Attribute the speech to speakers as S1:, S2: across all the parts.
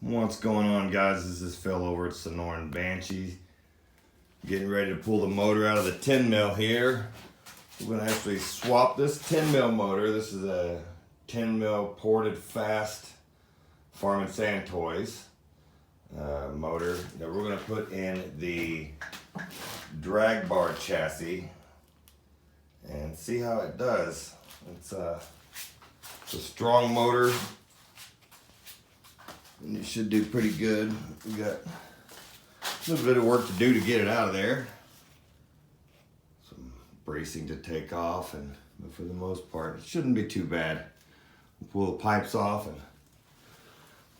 S1: What's going on, guys? This is Phil over at Sonoran Banshee. Getting ready to pull the motor out of the 10 mil here. We're going to actually swap this 10 mil motor. This is a 10 mil ported F.A.S.T Farm and Sand Toys motor that we're going to put in the drag bar chassis and see how it does. It's a strong motor. And it should do pretty good. We got a little bit of work to do to get it out of there. Some bracing to take off, but for the most part, it shouldn't be too bad. We'll pull the pipes off and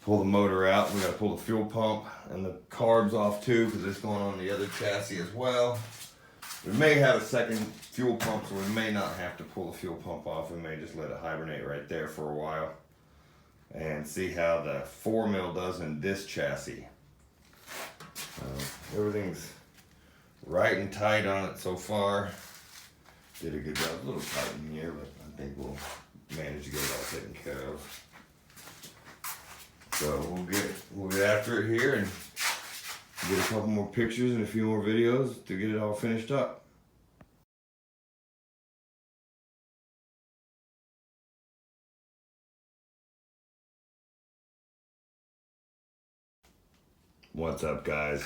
S1: pull the motor out. We gotta pull the fuel pump and the carbs off too, because it's going on the other chassis as well. We may have a second fuel pump, so we may not have to pull the fuel pump off. We may just let it hibernate right there for a while and see how the 4 mil does in this chassis. Everything's right and tight on it so far. Did a good job. A little tight in here, but I think we'll manage to get it all taken care of. So we'll get after it here and get a couple more pictures and a few more videos to get it all finished up. What's up, guys?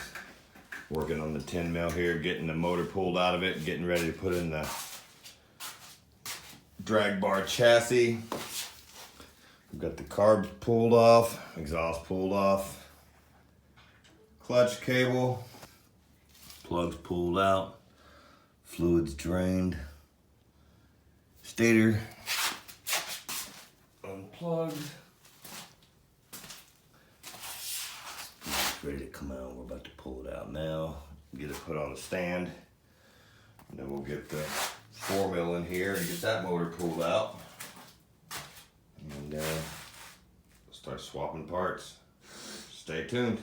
S1: Working on the 10 mil here, getting the motor pulled out of it, getting ready to put in the drag bar chassis. We've got the carbs pulled off, exhaust pulled off, clutch cable, plugs pulled out, fluids drained, stator unplugged. Ready to come out. We're about to pull it out now, get it put on the stand, and then we'll get the 4 mil in here and get that motor pulled out, and we'll start swapping parts. Stay tuned.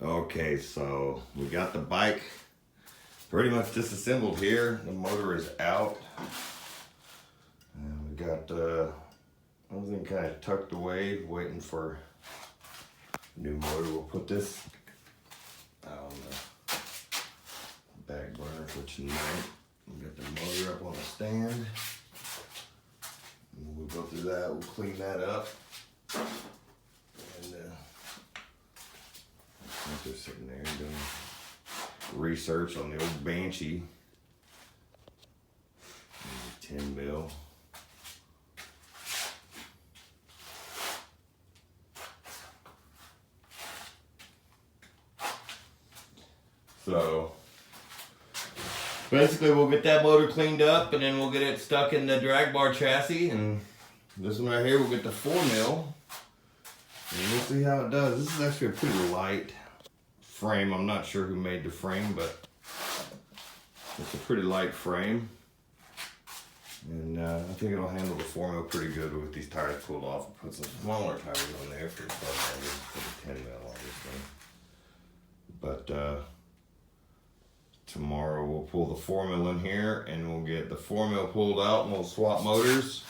S1: Okay, so we got the bike pretty much disassembled here. The motor is out. And we got everything kind of tucked away, waiting for a new motor. We'll put this out on the back burner for tonight. We got the motor up on the stand. And we'll go through that, we'll clean that up. And they're sitting there doing research on the old Banshee. 10 mil. So basically we'll get that motor cleaned up and then we'll get it stuck in the drag bar chassis, and this one right here we'll get the 4 mil and we'll see how it does. This is actually a pretty light frame. I'm not sure who made the frame, but it's a pretty light frame, and I think it'll handle the 4 mil pretty good with these tires pulled off. We'll put some smaller tires on there for the 10 mil, obviously. But tomorrow we'll pull the 4 mil in here and we'll get the 4 mil pulled out and we'll swap motors.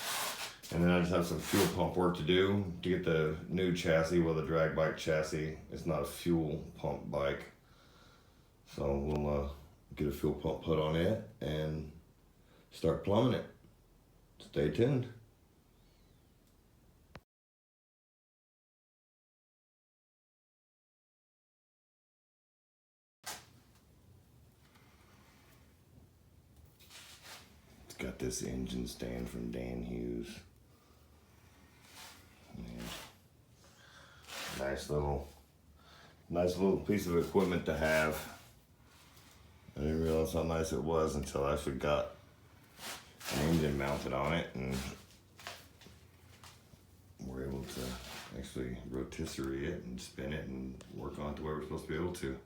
S1: And then I just have some fuel pump work to do to get the new chassis, well, the drag bike chassis. It's not a fuel pump bike. So we'll get a fuel pump put on it and start plumbing it. Stay tuned. It's got this engine stand from Dan Hughes. Yeah. Nice little piece of equipment to have. I didn't realize how nice it was until I actually got an engine mounted on it, and we're able to actually rotisserie it and spin it and work on it to where we're supposed to be able to.